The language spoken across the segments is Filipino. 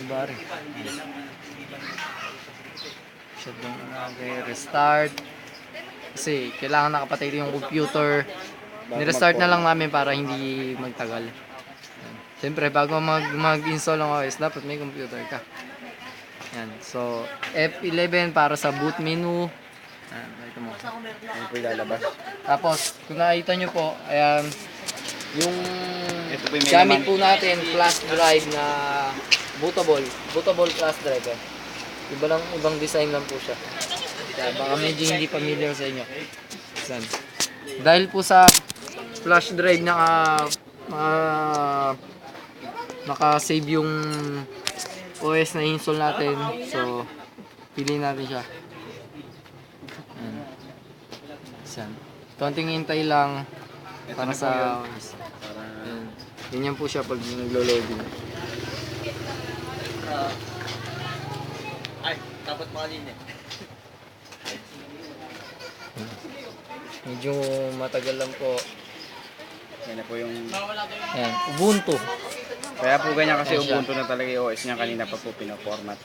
bari. Shutdown na restart. Kasi kailangan nakapatay yung computer. Ni-restart na lang namin para hindi magtagal. Siyempre, bago mag-install ng OS, dapat may computer ka. Yan. So, F11 para sa boot menu. Ayan, ito mo. Ano po ilalabas? Tapos, kung nakita nyo po, ayan, yung Ito po yung gamit po natin, flash drive na bootable flash drive. Eh. Ibang design lang po siya. Kaya baka medyo hindi familiar sa inyo. Yan. Dahil po sa flash drive na naka-save yung OS na install natin. So, piliin natin siya. Ayan. Yan. Konting hintay lang para sa OS. Ayan. Ganyan po siya pag naglo-loading. Ay, dapat makalin eh. Medyo matagal lang po. Yan na po yung... Ayan. Ubuntu. Kaya po ganyan kasi Ayan siya. Ubuntu na talaga yung OS niya kanina pa po pinaformat.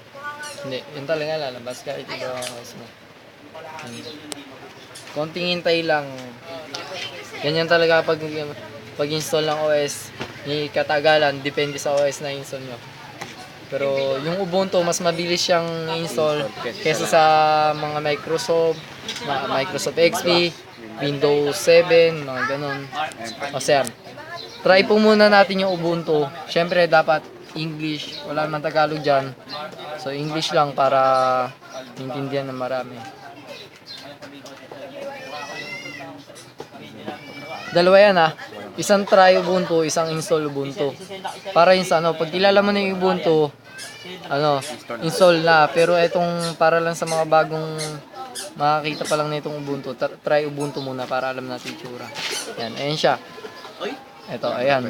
Hindi, yun talaga lalabas kahit iba ang OS mo. Konting hintay lang. Ganyan talaga pag-install ng OS. May katagalan, depende sa OS na install nyo. Pero yung Ubuntu, mas mabilis siyang install kesa sa mga Microsoft XP, Windows 7, mga ganun. O siya, try po muna natin yung Ubuntu. Siyempre, dapat English. Wala naman Tagalog dyan. So, English lang para maintindihan ng marami. Dalawa yan ha. Isang try Ubuntu, isang install Ubuntu. Para yun sa pag kilala mo na yung Ubuntu, install na. Pero itong para lang sa mga bagong makakita pa lang na itong Ubuntu, try Ubuntu muna para alam natin yung tsura. Yan, ayan siya. Ito, ayan.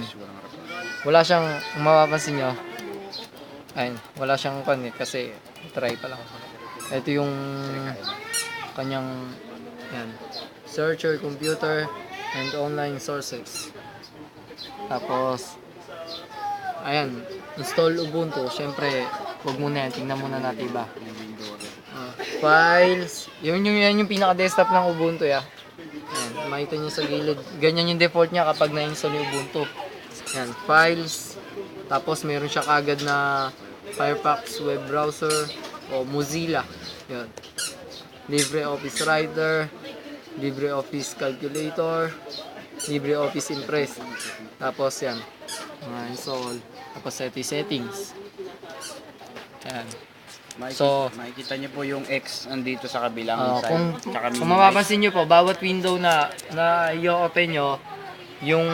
Wala siyang, kung mapapansin nyo, ayun, wala siyang panit kasi try pa lang. Ito yung kanyang, yan, searcher, computer, and online sources. Tapos, ayan, install Ubuntu. Siyempre, huwag muna yan, tingnan muna natin iba. Files, yan yung pinaka-desktop ng Ubuntu ya. Ayan, makita nyo sa gilid. Ganyan yung default niya kapag na-install yung Ubuntu. Ayan, files. Tapos meron siya kagad na Firefox web browser o Mozilla. Yan. LibreOffice Writer, LibreOffice Calculator, LibreOffice Impress. Tapos yan, install. Tapos settings. Yan. Makikita niyo po yung X andito sa kabilang side. Kung mapapansin nyo po, bawat window na i-open nyo, yung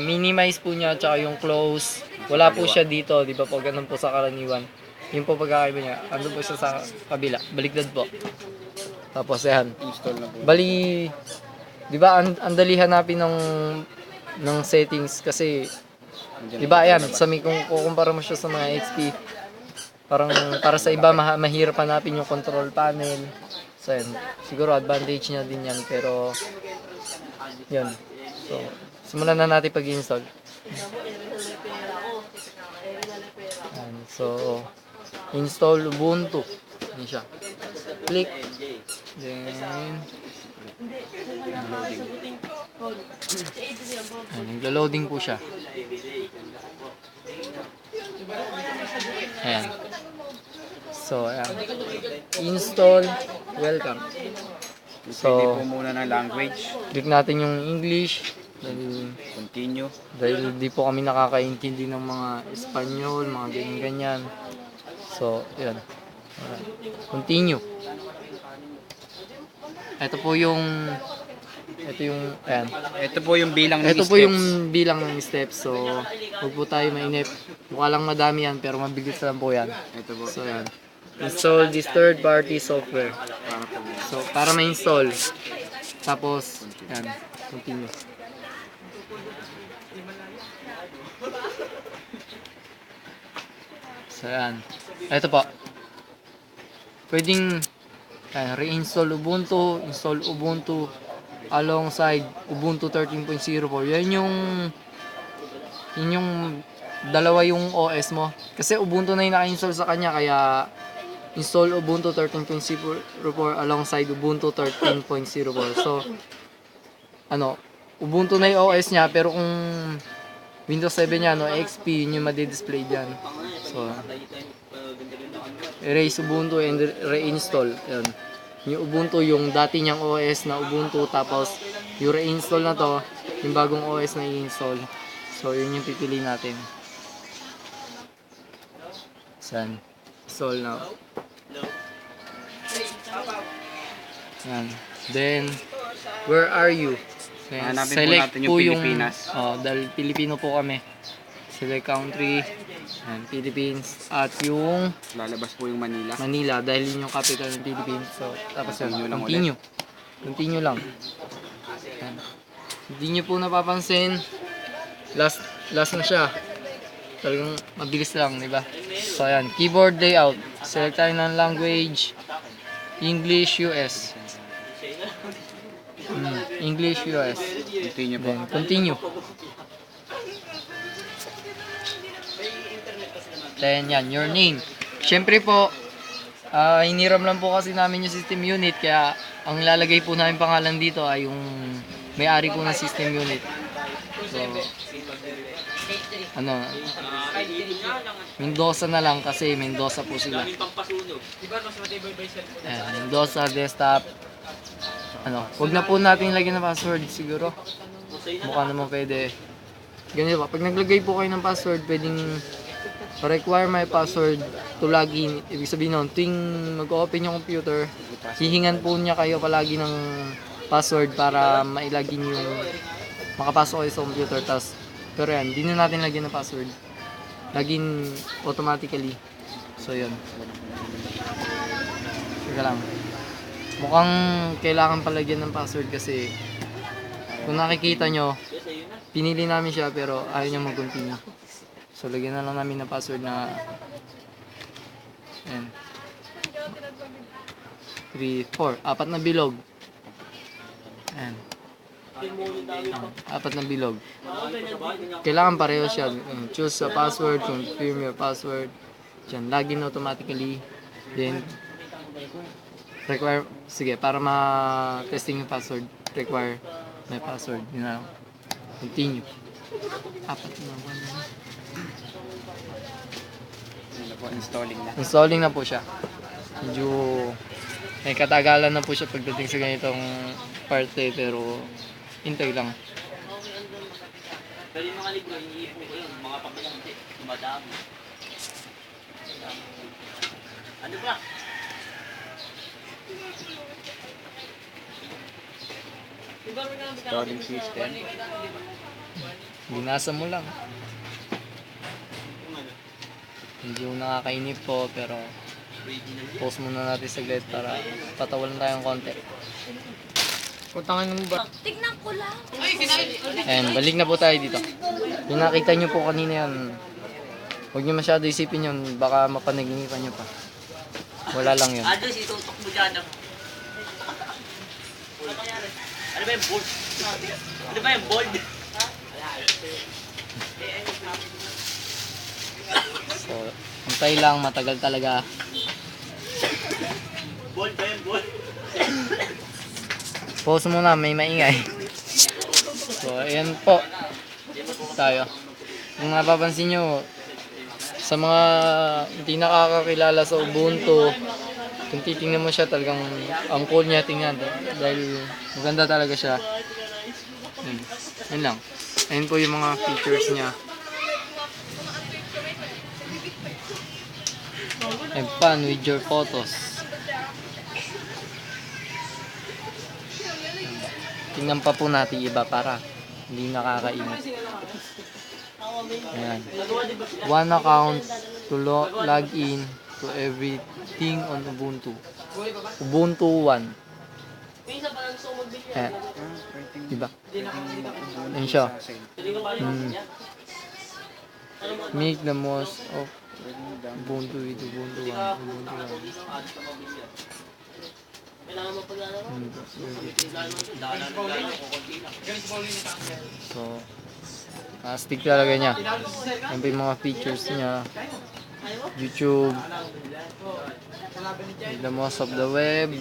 minimize po niya at yung close, wala po siya dito, di ba po, ganun po sa karaniwan. Yun po pagkakaiba niya, andun po siya sa kabila, baligtad po. Tapos yan, Install na po. bali, di ba, ang dali hanapin ng settings kasi, di ba, ayan, kung kukumpara mo siya sa mga XP, parang para sa iba mahirap hanapin yung control panel. So yan, siguro advantage niya din yan, pero yun. So, simulan na natin pag-install. So, install Ubuntu. Yan siya. Click. Then, naglo-loading po siya. Ayan. So, ayan. Install. Welcome. Pwede po muna ng language. Click natin yung English. Continue. Dahil di po kami nakakaintindi ng mga Espanyol, mga ganyan-ganyan. So, ayan. Continue. Ito po yung ayan. Ito po yung bilang ng Ito steps. po yung bilang ng steps. So, huwag po tayo mainip. Mukha lang madami yan, pero mabigat lang po yan. Ito po. So, ayan. Install this third-party software. So, para ma-install. Tapos, ayan. Continue. So, ayan. Ito po. Pwedeng reinstall Ubuntu, install Ubuntu alongside Ubuntu 13.04. Yan yung dalawa yung OS mo. Kasi Ubuntu na yung naka-install sa kanya, kaya install Ubuntu 13.04 alongside Ubuntu 13.04. So, Ubuntu na yung OS niya, pero kung Windows 7 niya, XP, yun yung madidisplay dyan. So, erase Ubuntu and reinstall. Yun. Yung Ubuntu, yung dati niyang OS na Ubuntu, tapos yung reinstall na to, yung bagong OS na i-install. So, yun yung pipili natin. Saan? Install now. Yan. Then, where are you? Then, Hanapin po select natin yung Pilipinas. Dahil Pilipino po kami. Select country. Yan, Philippines. At yung Lalabas po yung Manila. Manila, dahil yun yung capital ng Philippines. So, tapos Continue yan, lang continue. Continue lang. Yan. Hindi nyo po napapansin, last na siya. Talagang mabilis lang, di ba? So, ayan, keyboard layout. Select tayo ng language, English, US. English, US. Continue po. Then, continue. Then, yan, your name. Siyempre po, hiniram lang po kasi namin yung system unit, kaya ang lalagay po namin pangalan dito ay yung may-ari po ng system unit. So, Mendoza na lang kasi Mendoza po sila. Ayan, Mendoza, desktop. Huwag na po natin lagyan ng password siguro. Mukha naman pwede. Ganito pa, pag naglagay po kayo ng password, pwedeng require my password to log in. Ibig sabihin nun, tuwing mag-open yung computer, hihingan po niya kayo palagi ng password para mailagin yung makapasok kayo sa computer. Pero yan, di na natin lagyan ng password. Lagin automatically. So yun. Teka lang. Mukhang kailangan palagyan ng password kasi kung nakikita nyo, pinili namin siya pero ayaw niya mag-continue. So lagyan na lang namin ng password na ayan. 3, 4. 4 na bilog. Ayan. 4 na bilog. Kailangan pareho siya. Choose a password, confirm your password. Diyan, login automatically. Then, require, sige, para ma-testing yung password, require my password. Yun na lang. Continue. 4 na. Installing na. Installing na po siya. Medyo may katagalan na po siya pagdating sa ganitong parte, pero hintay lang. Pero yung mga libro, iniipo ko yun, mga pabilang hindi, dumadami. Ano ba? Installing system. Binasa mo lang. Medyo nakakainip po, pero pause muna natin saglit para patawalan tayong konti. Putangan mo ba? Tignan ko lang. Ayan, balik na po tayo dito. Yung nakita nyo po kanina yan, huwag nyo masyado isipin yun, baka mapanaginipan nyo pa. Wala lang yun. Ano, itutok mo dyan. Ano ba yung bold? Ano ba yung bold? So, antay lang, matagal talaga. Bold ba yung bold? Pause muna, may maingay. So, ayan po. Tayo. Kung napapansin nyo, sa mga hindi nakakakilala sa Ubuntu, kung titingnan mo siya, talagang ang cool niya tingnan. Dahil maganda talaga siya. Ayan lang. Ayan po yung mga features niya. Have fun with your photos. Tingnan pa po natin iba para hindi nakakaingat. Ayan. One account to log in to everything on Ubuntu. Ubuntu 1. Ayan. Diba? Ayan siya. Make the most of Ubuntu with Ubuntu 1. Ubuntu 1. So, Stick talaga niya. Yan pa yung mga features niya. YouTube. The most of the web.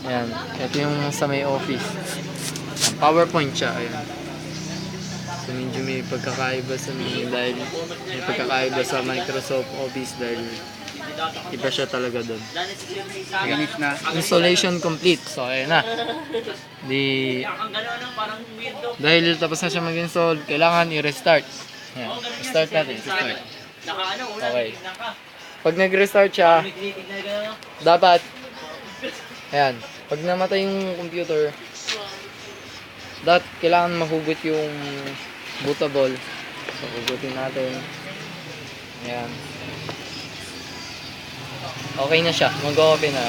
Ayan. Ito yung sa may office. Ang PowerPoint siya. Ayan. So medyo may pagkakaiba sa dahil may pagkakaiba sa Microsoft Office dahil iba siya talaga doon. Finish na. Installation complete. So ayan na. Ang gano'n, parang weird daw. Dahil tapos na siya mag-install, kailangan i-restart. Ayan. Start natin. Start. Okay. Pag nag-restart siya, dapat ayan, pag namatay yung computer, kailangan mahugot yung bootable. So, hugutin natin. Ayan. Okay na siya. Mag-open na.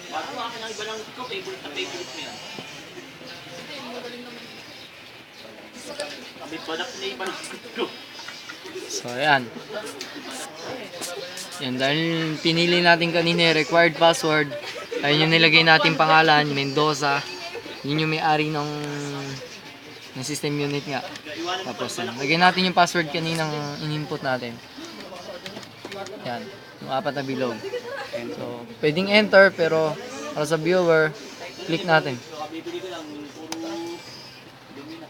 Parang mga kinaiba lang ito, favorite na favorite mo yan. Kami product na iba lang ito. So, ayan. Yan, dahil pinili natin kanina yung required password. Ayun yung nilagay natin pangalan, Mendoza. Yun yung may-ari ng system unit nga. Tapos, yan. Lagyan natin yung password kaninang in-input natin. Yan. Yung 4 na bilog. So, pwedeng enter, pero para sa viewer, click natin. Bibili ko lang, puro dumi na.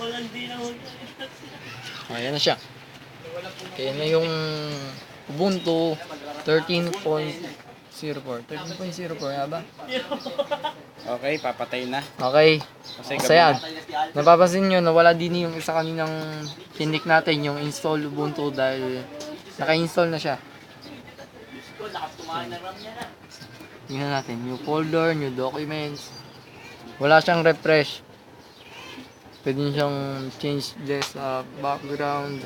Malandi na ho. Ayan na siya. Kaya na yung Ubuntu 13.04. 13.04 nga ba? Okay, papatay na. Okay. Kasi So yan. Napapansin nyo na wala din yung isa kaninang tinik natin, yung install Ubuntu dahil naka-install na siya. Tingnan natin. New folder, new documents. Wala siyang refresh. Pwede nyo siyang change this background.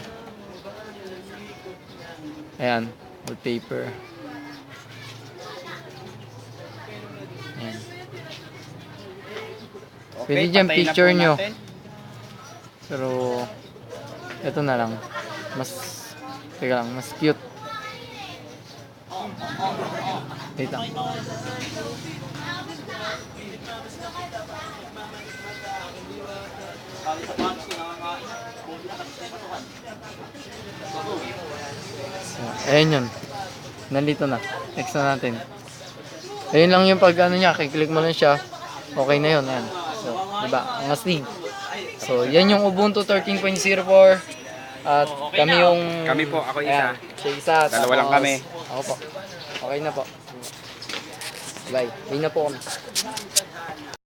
Ayan. Wallpaper. Ayan. Pwede dyan patayin na picture po nyo. natin. Pero, ito na lang. Teka lang, mas cute. Wait lang. So, ayan yun. Nandito na. Next na natin. Ayun lang yung pag ano niya, kiklik mo lang siya. Okay na yun. Ayan. So, diba? Ang astig. So, yan yung Ubuntu 13.04. At kami yung... Kami po, ako isa. Ayan, siya isa. Dalawa lang tapos kami. Ako po. Okay na po. Bye. Bye na po kami.